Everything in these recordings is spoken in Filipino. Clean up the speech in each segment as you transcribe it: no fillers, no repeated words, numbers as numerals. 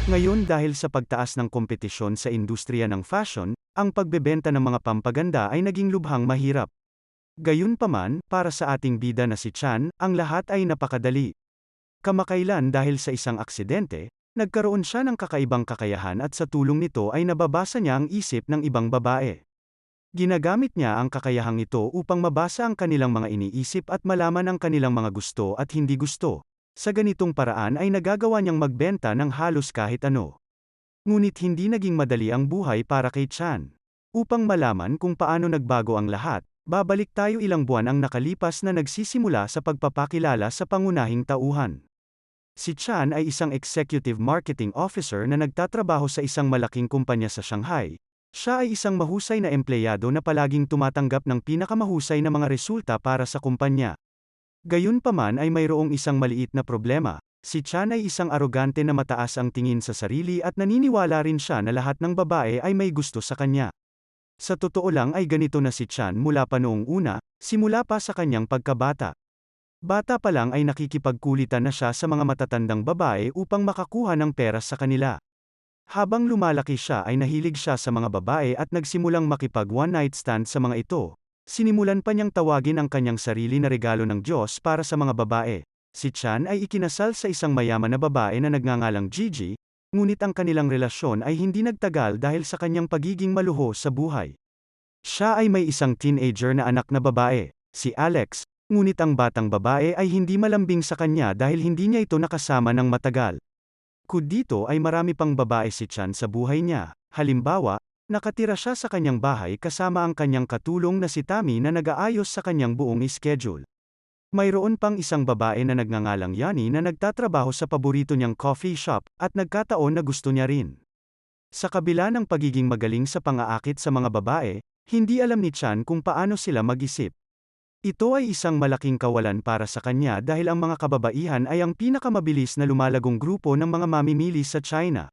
Ngayon dahil sa pagtaas ng kompetisyon sa industriya ng fashion, ang pagbebenta ng mga pampaganda ay naging lubhang mahirap. Gayunpaman, para sa ating bida na si Chan, ang lahat ay napakadali. Kamakailan dahil sa isang aksidente, nagkaroon siya ng kakaibang kakayahan at sa tulong nito ay nababasa niya ang isip ng ibang babae. Ginagamit niya ang kakayahang ito upang mabasa ang kanilang mga iniisip at malaman ang kanilang mga gusto at hindi gusto. Sa ganitong paraan ay nagagawa niyang magbenta ng halos kahit ano. Ngunit hindi naging madali ang buhay para kay Chan. Upang malaman kung paano nagbago ang lahat, babalik tayo ilang buwan ang nakalipas na nagsisimula sa pagpapakilala sa pangunahing tauhan. Si Chan ay isang executive marketing officer na nagtatrabaho sa isang malaking kumpanya sa Shanghai. Siya ay isang mahusay na empleyado na palaging tumatanggap ng pinakamahusay na mga resulta para sa kumpanya. Gayunpaman ay mayroong isang maliit na problema. Si Chan ay isang arogante na mataas ang tingin sa sarili at naniniwala rin siya na lahat ng babae ay may gusto sa kanya. Sa totoo lang ay ganito na si Chan mula pa noong una, simula pa sa kanyang pagkabata. Bata pa lang ay nakikipagkulitan na siya sa mga matatandang babae upang makakuha ng pera sa kanila. Habang lumalaki siya ay nahilig siya sa mga babae at nagsimulang makipag one-night stand sa mga ito. Sinimulan pa niyang tawagin ang kanyang sarili na regalo ng Diyos para sa mga babae. Si Chan ay ikinasal sa isang mayaman na babae na nagngangalang Gigi, ngunit ang kanilang relasyon ay hindi nagtagal dahil sa kanyang pagiging maluho sa buhay. Siya ay may isang teenager na anak na babae, si Alex, ngunit ang batang babae ay hindi malambing sa kanya dahil hindi niya ito nakasama ng matagal. Bukod dito ay marami pang babae si Chan sa buhay niya. Halimbawa, nakatira siya sa kanyang bahay kasama ang kanyang katulong na si Tammy na nag-aayos sa kanyang buong schedule. Mayroon pang isang babae na nagngangalang Yani na nagtatrabaho sa paborito niyang coffee shop, at nagkataon na gusto niya rin. Sa kabila ng pagiging magaling sa pang-aakit sa mga babae, hindi alam ni Chan kung paano sila mag-isip. Ito ay isang malaking kawalan para sa kanya dahil ang mga kababaihan ay ang pinakamabilis na lumalagong grupo ng mga mamimili sa China.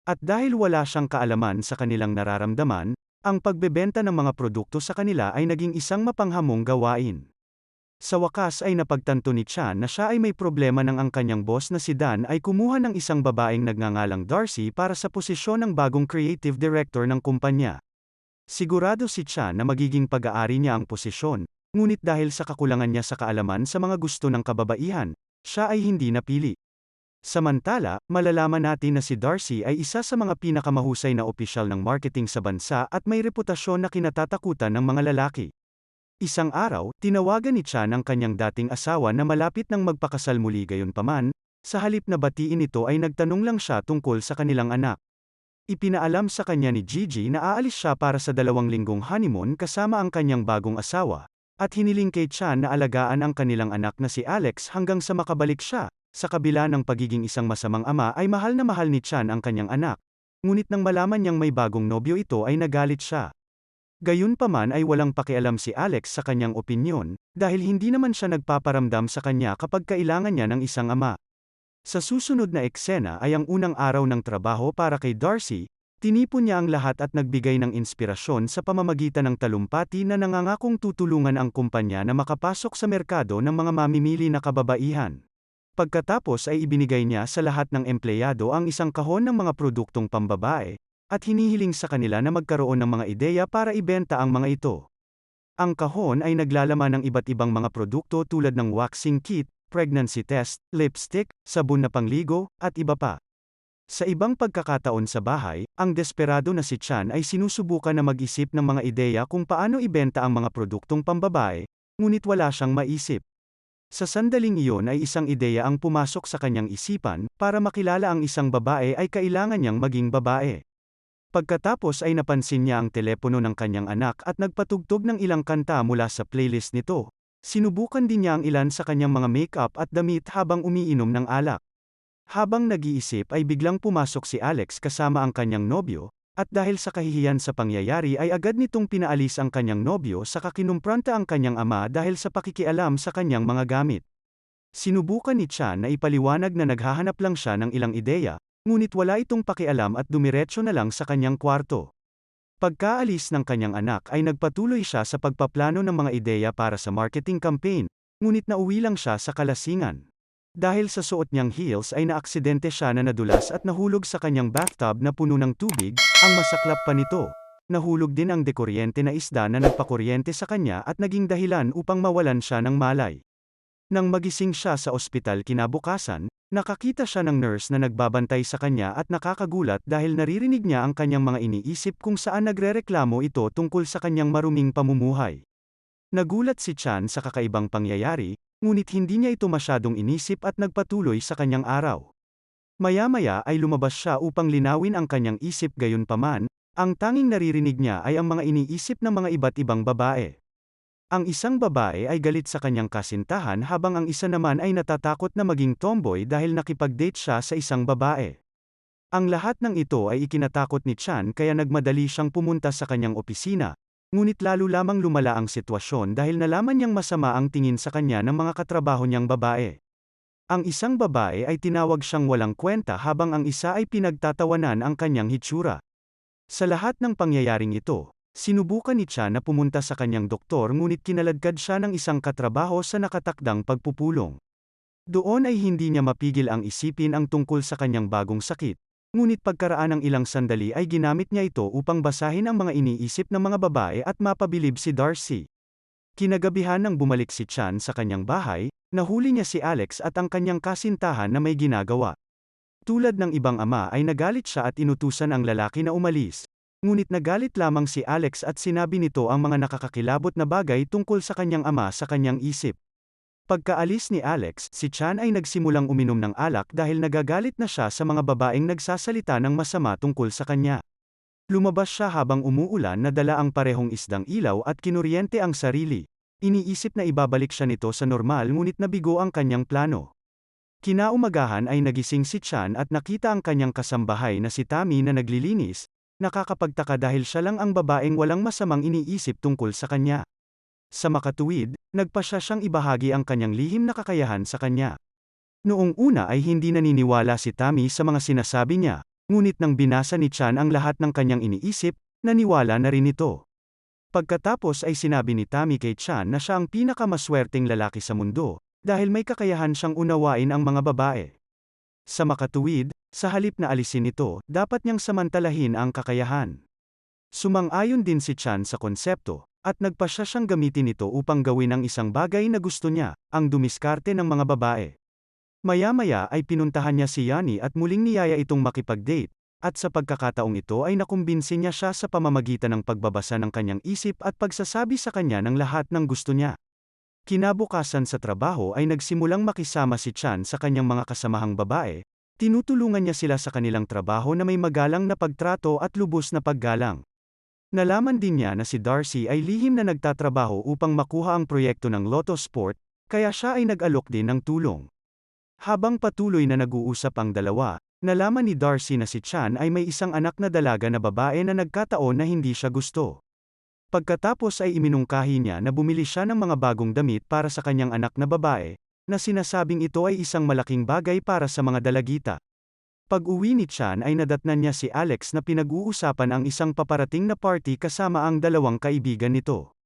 At dahil wala siyang kaalaman sa kanilang nararamdaman, ang pagbebenta ng mga produkto sa kanila ay naging isang mapanghamong gawain. Sa wakas ay napagtanto ni Chan na siya ay may problema nang ang kanyang boss na si Dan ay kumuha ng isang babaeng nagngangalang Darcy para sa posisyon ng bagong creative director ng kumpanya. Sigurado si Chan na magiging pag-aari niya ang posisyon, ngunit dahil sa kakulangan niya sa kaalaman sa mga gusto ng kababaihan, siya ay hindi napili. Samantala, malalaman natin na si Darcy ay isa sa mga pinakamahusay na opisyal ng marketing sa bansa at may reputasyon na kinatatakutan ng mga lalaki. Isang araw, tinawagan ni Chan ang kanyang dating asawa na malapit nang magpakasal muli. Gayunpaman, sa halip na batiin ito ay nagtanong lang siya tungkol sa kanilang anak. Ipinaalam sa kanya ni Gigi na aalis siya para sa 2 linggong honeymoon kasama ang kanyang bagong asawa, at hiniling kay Chan na alagaan ang kanilang anak na si Alex hanggang sa makabalik siya. Sa kabila ng pagiging isang masamang ama ay mahal na mahal ni Chan ang kanyang anak. Ngunit nang malaman niyang may bagong nobyo ito ay nagalit siya. Gayunpaman ay walang pakialam si Alex sa kanyang opinyon, dahil hindi naman siya nagpaparamdam sa kanya kapag kailangan niya ng isang ama. Sa susunod na eksena ay ang unang araw ng trabaho para kay Darcy. Tinipon niya ang lahat at nagbigay ng inspirasyon sa pamamagitan ng talumpati na nangangakong tutulungan ang kumpanya na makapasok sa merkado ng mga mamimili na kababaihan. Pagkatapos ay ibinigay niya sa lahat ng empleyado ang isang kahon ng mga produktong pambabae, at hinihiling sa kanila na magkaroon ng mga ideya para ibenta ang mga ito. Ang kahon ay naglalaman ng iba't ibang mga produkto tulad ng waxing kit, pregnancy test, lipstick, sabon na pangligo, at iba pa. Sa ibang pagkakataon sa bahay, ang desperado na si Chan ay sinusubukan na mag-isip ng mga ideya kung paano ibenta ang mga produktong pambabae, ngunit wala siyang maisip. Sa sandaling iyon ay isang ideya ang pumasok sa kanyang isipan, para makilala ang isang babae ay kailangan niyang maging babae. Pagkatapos ay napansin niya ang telepono ng kanyang anak at nagpatugtog ng ilang kanta mula sa playlist nito. Sinubukan din niya ang ilan sa kanyang mga makeup at damit habang umiinom ng alak. Habang nag-iisip ay biglang pumasok si Alex kasama ang kanyang nobyo, at dahil sa kahihiyan sa pangyayari ay agad nitong pinaalis ang kanyang nobyo saka kinumpranta ang kanyang ama dahil sa pakikialam sa kanyang mga gamit. Sinubukan ni Chan na ipaliwanag na naghahanap lang siya ng ilang ideya, ngunit wala itong pakialam at dumiretso na lang sa kanyang kwarto. Pagkaalis ng kanyang anak ay nagpatuloy siya sa pagpaplano ng mga ideya para sa marketing campaign, ngunit nauwi lang siya sa kalasingan. Dahil sa suot niyang heels ay naaksidente siya na nadulas at nahulog sa kanyang bathtub na puno ng tubig. Ang masaklap pa nito, nahulog din ang dekuryente na isda na nagpakuryente sa kanya at naging dahilan upang mawalan siya ng malay. Nang magising siya sa ospital kinabukasan, nakakita siya ng nurse na nagbabantay sa kanya at nakakagulat dahil naririnig niya ang kanyang mga iniisip kung saan nagrereklamo ito tungkol sa kanyang maruming pamumuhay. Nagulat si Chan sa kakaibang pangyayari, ngunit hindi niya ito masyadong inisip at nagpatuloy sa kanyang araw. Maya-maya ay lumabas siya upang linawin ang kanyang isip, gayunpaman, ang tanging naririnig niya ay ang mga iniisip ng mga iba't ibang babae. Ang isang babae ay galit sa kanyang kasintahan habang ang isa naman ay natatakot na maging tomboy dahil nakipag-date siya sa isang babae. Ang lahat ng ito ay ikinatakot ni Chan kaya nagmadali siyang pumunta sa kanyang opisina, ngunit lalo lamang lumala ang sitwasyon dahil nalaman niyang masama ang tingin sa kanya ng mga katrabaho niyang babae. Ang isang babae ay tinawag siyang walang kwenta habang ang isa ay pinagtatawanan ang kanyang hitsura. Sa lahat ng pangyayaring ito, sinubukan ni Chan na pumunta sa kanyang doktor ngunit kinaladkad siya ng isang katrabaho sa nakatakdang pagpupulong. Doon ay hindi niya mapigil ang isipin ang tungkol sa kanyang bagong sakit, ngunit pagkaraan ng ilang sandali ay ginamit niya ito upang basahin ang mga iniisip ng mga babae at mapabilib si Darcy. Kinagabihan nang bumalik si Chan sa kanyang bahay, nahuli niya si Alex at ang kanyang kasintahan na may ginagawa. Tulad ng ibang ama ay nagalit siya at inutusan ang lalaki na umalis. Ngunit nagalit lamang si Alex at sinabi nito ang mga nakakakilabot na bagay tungkol sa kanyang ama sa kanyang isip. Pagkaalis ni Alex, si Chan ay nagsimulang uminom ng alak dahil nagagalit na siya sa mga babaeng nagsasalita ng masama tungkol sa kanya. Lumabas siya habang umuulan na dala ang parehong isdang ilaw at kinuryente ang sarili. Iniisip na ibabalik siya nito sa normal ngunit nabigo ang kanyang plano. Kinaumagahan ay nagising si Chan at nakita ang kanyang kasambahay na si Tammy na naglilinis. Nakakapagtaka dahil siya lang ang babaeng walang masamang iniisip tungkol sa kanya. Sa makatuwid, nagpasya siyang ibahagi ang kanyang lihim na kakayahan sa kanya. Noong una ay hindi naniniwala si Tammy sa mga sinasabi niya, ngunit nang binasa ni Chan ang lahat ng kanyang iniisip, naniwala na rin ito. Pagkatapos ay sinabi ni Tammy kay Chan na siya ang pinakamaswerteng lalaki sa mundo, dahil may kakayahan siyang unawain ang mga babae. Sa makatuwid, sa halip na alisin ito, dapat niyang samantalahin ang kakayahan. Sumang-ayon din si Chan sa konsepto, at nagpasya siyang gamitin ito upang gawin ang isang bagay na gusto niya, ang dumiskarte ng mga babae. Maya-maya ay pinuntahan niya si Yani at muling niyaya itong makipag-date, at sa pagkakataong ito ay nakumbinsi niya siya sa pamamagitan ng pagbabasa ng kanyang isip at pagsasabi sa kanya ng lahat ng gusto niya. Kinabukasan sa trabaho ay nagsimulang makisama si Chan sa kanyang mga kasamahang babae, tinutulungan niya sila sa kanilang trabaho na may magalang na pagtrato at lubos na paggalang. Nalaman din niya na si Darcy ay lihim na nagtatrabaho upang makuha ang proyekto ng Lotto Sport, kaya siya ay nag-alok din ng tulong. Habang patuloy na nag-uusap ang dalawa, nalaman ni Darcy na si Chan ay may isang anak na dalaga na babae na nagkataon na hindi siya gusto. Pagkatapos ay iminungkahi niya na bumili siya ng mga bagong damit para sa kanyang anak na babae, na sinasabing ito ay isang malaking bagay para sa mga dalagita. Pag-uwi ni Chan ay nadatnan niya si Alex na pinag-uusapan ang isang paparating na party kasama ang dalawang kaibigan nito.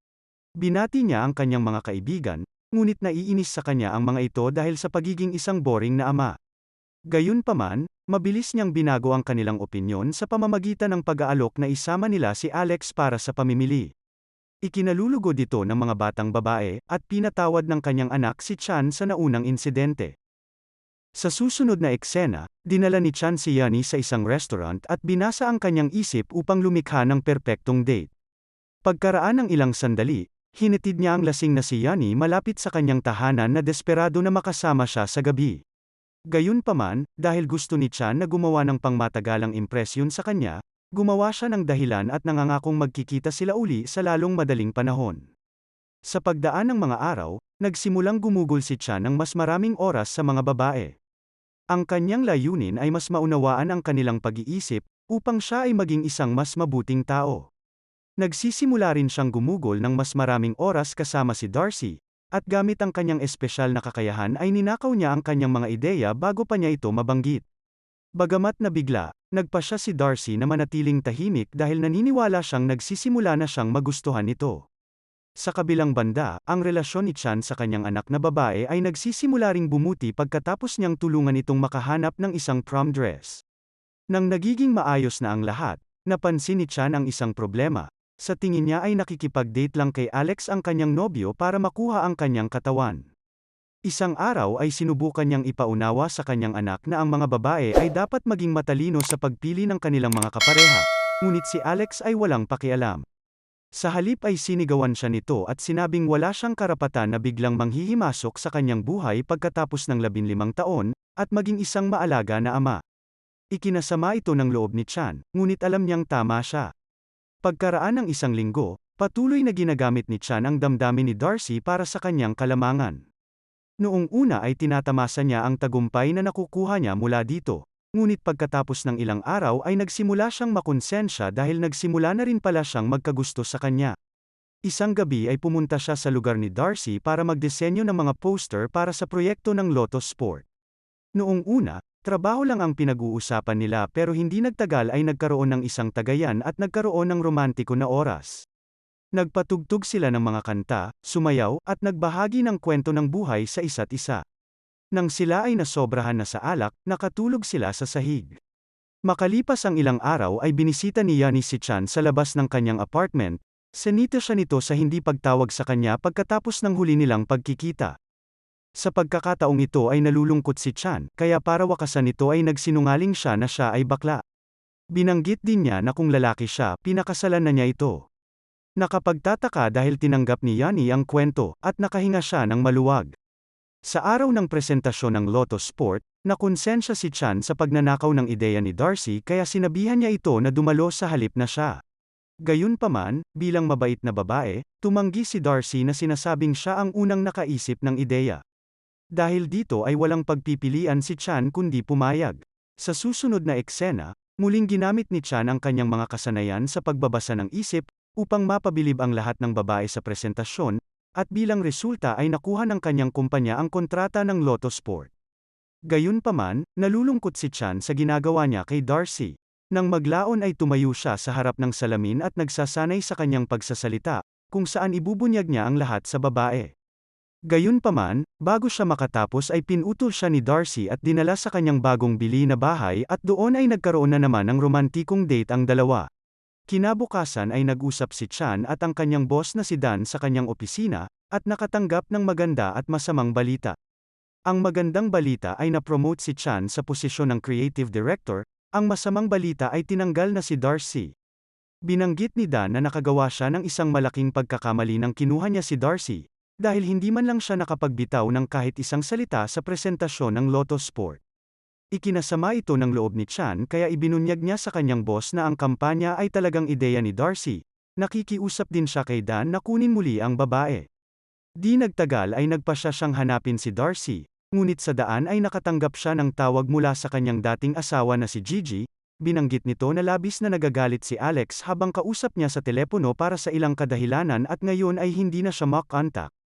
Binati niya ang kanyang mga kaibigan, ngunit naiinis sa kanya ang mga ito dahil sa pagiging isang boring na ama. Gayunpaman, mabilis niyang binago ang kanilang opinyon sa pamamagitan ng pag-aalok na isama nila si Alex para sa pamimili. Ikinalulugod ito ng mga batang babae, at pinatawad ng kanyang anak si Chan sa naunang insidente. Sa susunod na eksena, dinala ni Chan si Yani sa isang restaurant at binasa ang kanyang isip upang lumikha ng perpektong date. Pagkaraan ng ilang sandali, hinatid niya ang lasing na si Yani malapit sa kanyang tahanan na desperado na makasama siya sa gabi. Gayunpaman, dahil gusto ni Chan na gumawa ng pangmatagalang impresyon sa kanya, gumawa siya ng dahilan at nangangakong magkikita sila uli sa lalong madaling panahon. Sa pagdaan ng mga araw, nagsimulang gumugol si Chan ng mas maraming oras sa mga babae. Ang kanyang layunin ay mas maunawaan ang kanilang pag-iisip, upang siya ay maging isang mas mabuting tao. Nagsisimula rin siyang gumugol ng mas maraming oras kasama si Darcy, at gamit ang kanyang espesyal na kakayahan ay ninakaw niya ang kanyang mga ideya bago pa niya ito mabanggit. Bagamat nabigla, nagpasya si Darcy na manatiling tahimik dahil naniniwala siyang nagsisimula na siyang magustuhan ito. Sa kabilang banda, ang relasyon ni Chan sa kanyang anak na babae ay nagsisimula ring bumuti pagkatapos niyang tulungan itong makahanap ng isang prom dress. Nang nagiging maayos na ang lahat, napansin ni Chan ang isang problema. Sa tingin niya ay nakikipag-date lang kay Alex ang kanyang nobyo para makuha ang kanyang katawan. Isang araw ay sinubukan niyang ipaunawa sa kanyang anak na ang mga babae ay dapat maging matalino sa pagpili ng kanilang mga kapareha, ngunit si Alex ay walang pakialam. Sa halip ay sinigawan siya nito at sinabing wala siyang karapatan na biglang manghihimasok sa kanyang buhay pagkatapos ng 15 taon, at maging isang maalaga na ama. Ikinasama ito ng loob ni Chan, ngunit alam niyang tama siya. Pagkaraan ng isang linggo, patuloy na ginagamit ni Chan ang damdamin ni Darcy para sa kanyang kalamangan. Noong una ay tinatamasa niya ang tagumpay na nakukuha niya mula dito. Ngunit pagkatapos ng ilang araw ay nagsimula siyang makonsensya dahil nagsimula na rin pala siyang magkagusto sa kanya. Isang gabi ay pumunta siya sa lugar ni Darcy para magdisenyo ng mga poster para sa proyekto ng Lotus Sport. Noong una, trabaho lang ang pinag-uusapan nila pero hindi nagtagal ay nagkaroon ng isang tagayan at nagkaroon ng romantiko na oras. Nagpatugtog sila ng mga kanta, sumayaw, at nagbahagi ng kwento ng buhay sa isa't isa. Nang sila ay nasobrahan na sa alak, nakatulog sila sa sahig. Makalipas ang ilang araw ay binisita ni Yani si Chan sa labas ng kanyang apartment. Sinita siya nito sa hindi pagtawag sa kanya pagkatapos ng huli nilang pagkikita. Sa pagkakataong ito ay nalulungkot si Chan, kaya para wakasan nito ay nagsinungaling siya na siya ay bakla. Binanggit din niya na kung lalaki siya, pinakasalan na niya ito. Nakapagtataka dahil tinanggap ni Yani ang kwento, at nakahinga siya ng maluwag. Sa araw ng presentasyon ng Lotus Sport, nakonsensya si Chan sa pagnanakaw ng ideya ni Darcy kaya sinabihan niya ito na dumalo sa halip na siya. Gayunpaman, bilang mabait na babae, tumanggi si Darcy na sinasabing siya ang unang nakaisip ng ideya. Dahil dito ay walang pagpipilian si Chan kundi pumayag. Sa susunod na eksena, muling ginamit ni Chan ang kanyang mga kasanayan sa pagbabasa ng isip, upang mapabilib ang lahat ng babae sa presentasyon, at bilang resulta ay nakuha ng kanyang kumpanya ang kontrata ng Lotus Sport. Gayunpaman, nalulungkot si Chan sa ginagawa niya kay Darcy. Nang maglaon ay tumayo siya sa harap ng salamin at nagsasanay sa kanyang pagsasalita, kung saan ibubunyag niya ang lahat sa babae. Gayunpaman, bago siya makatapos ay pinutol siya ni Darcy at dinala sa kanyang bagong bili na bahay at doon ay nagkaroon na naman ng romantikong date ang dalawa. Kinabukasan ay nag-usap si Chan at ang kanyang boss na si Dan sa kanyang opisina, at nakatanggap ng maganda at masamang balita. Ang magandang balita ay na-promote si Chan sa posisyon ng creative director, ang masamang balita ay tinanggal na si Darcy. Binanggit ni Dan na nakagawa siya ng isang malaking pagkakamali nang kinuha niya si Darcy, dahil hindi man lang siya nakapagbitaw ng kahit isang salita sa presentasyon ng Lotus Sport. Ikinasama ito ng loob ni Chan kaya ibinunyag niya sa kanyang boss na ang kampanya ay talagang ideya ni Darcy. Nakikiusap din siya kay Dan na kunin muli ang babae. Di nagtagal ay nagpasya siyang hanapin si Darcy, ngunit sa daan ay nakatanggap siya ng tawag mula sa kanyang dating asawa na si Gigi. Binanggit nito na labis na nagagalit si Alex habang kausap niya sa telepono para sa ilang kadahilanan at ngayon ay hindi na siya makontak.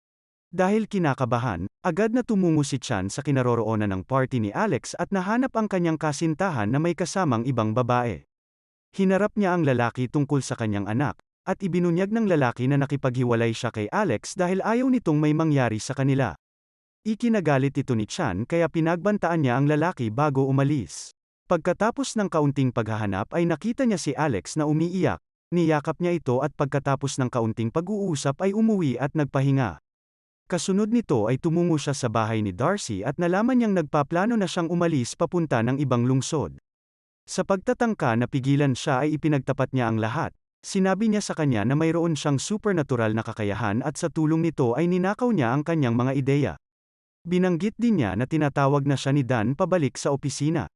Dahil kinakabahan, agad na tumungo si Chan sa kinaroroonan ng party ni Alex at nahanap ang kanyang kasintahan na may kasamang ibang babae. Hinarap niya ang lalaki tungkol sa kanyang anak, at ibinunyag ng lalaki na nakipaghiwalay siya kay Alex dahil ayaw nitong may mangyari sa kanila. Ikinagalit ito ni Chan kaya pinagbantaan niya ang lalaki bago umalis. Pagkatapos ng kaunting paghahanap ay nakita niya si Alex na umiiyak, niyakap niya ito at pagkatapos ng kaunting pag-uusap ay umuwi at nagpahinga. Kasunod nito ay tumungo siya sa bahay ni Darcy at nalaman niyang nagpaplano na siyang umalis papunta ng ibang lungsod. Sa pagtatangka na pigilan siya ay ipinagtapat niya ang lahat. Sinabi niya sa kanya na mayroon siyang supernatural na kakayahan at sa tulong nito ay ninakaw niya ang kanyang mga ideya. Binanggit din niya na tinatawag na siya ni Dan pabalik sa opisina.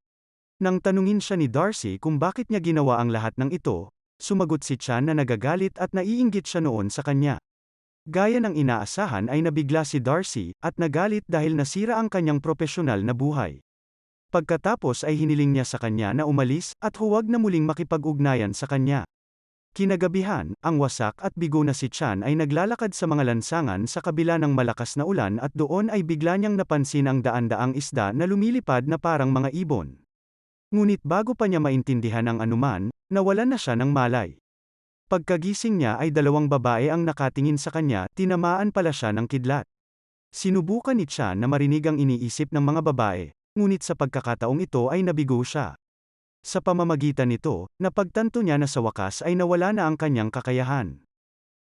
Nang tanungin siya ni Darcy kung bakit niya ginawa ang lahat ng ito, sumagot si Chan na nagagalit at naiinggit siya noon sa kanya. Gaya ng inaasahan ay nabigla si Darcy, at nagalit dahil nasira ang kanyang propesyonal na buhay. Pagkatapos ay hiniling niya sa kanya na umalis, at huwag na muling makipag-ugnayan sa kanya. Kinagabihan, ang wasak at bigo na si Chan ay naglalakad sa mga lansangan sa kabila ng malakas na ulan at doon ay bigla niyang napansin ang daan-daang isda na lumilipad na parang mga ibon. Ngunit bago pa niya maintindihan ang anuman, nawalan na siya ng malay. Pagkagising niya ay dalawang babae ang nakatingin sa kanya, tinamaan pala siya ng kidlat. Sinubukan ni Chan na marinig ang iniisip ng mga babae, ngunit sa pagkakataong ito ay nabigo siya. Sa pamamagitan nito, napagtanto niya na sa wakas ay nawala na ang kanyang kakayahan.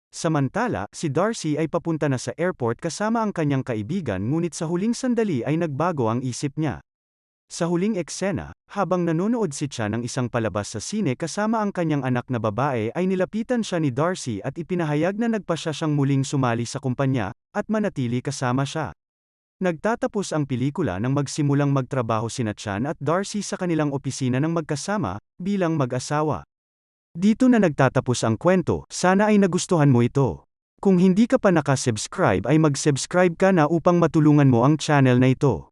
Samantala, si Darcy ay papunta na sa airport kasama ang kanyang kaibigan ngunit sa huling sandali ay nagbago ang isip niya. Sa huling eksena, habang nanonood si Chan ng isang palabas sa sine kasama ang kanyang anak na babae ay nilapitan siya ni Darcy at ipinahayag na nagpasya siyang muling sumali sa kumpanya, at manatili kasama siya. Nagtatapos ang pelikula nang magsimulang magtrabaho sina Chan at Darcy sa kanilang opisina ng magkasama, bilang mag-asawa. Dito na nagtatapos ang kwento, sana ay nagustuhan mo ito. Kung hindi ka pa nakasubscribe ay mag-subscribe ka na upang matulungan mo ang channel na ito.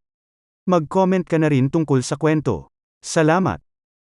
Mag-comment ka na rin tungkol sa kwento. Salamat!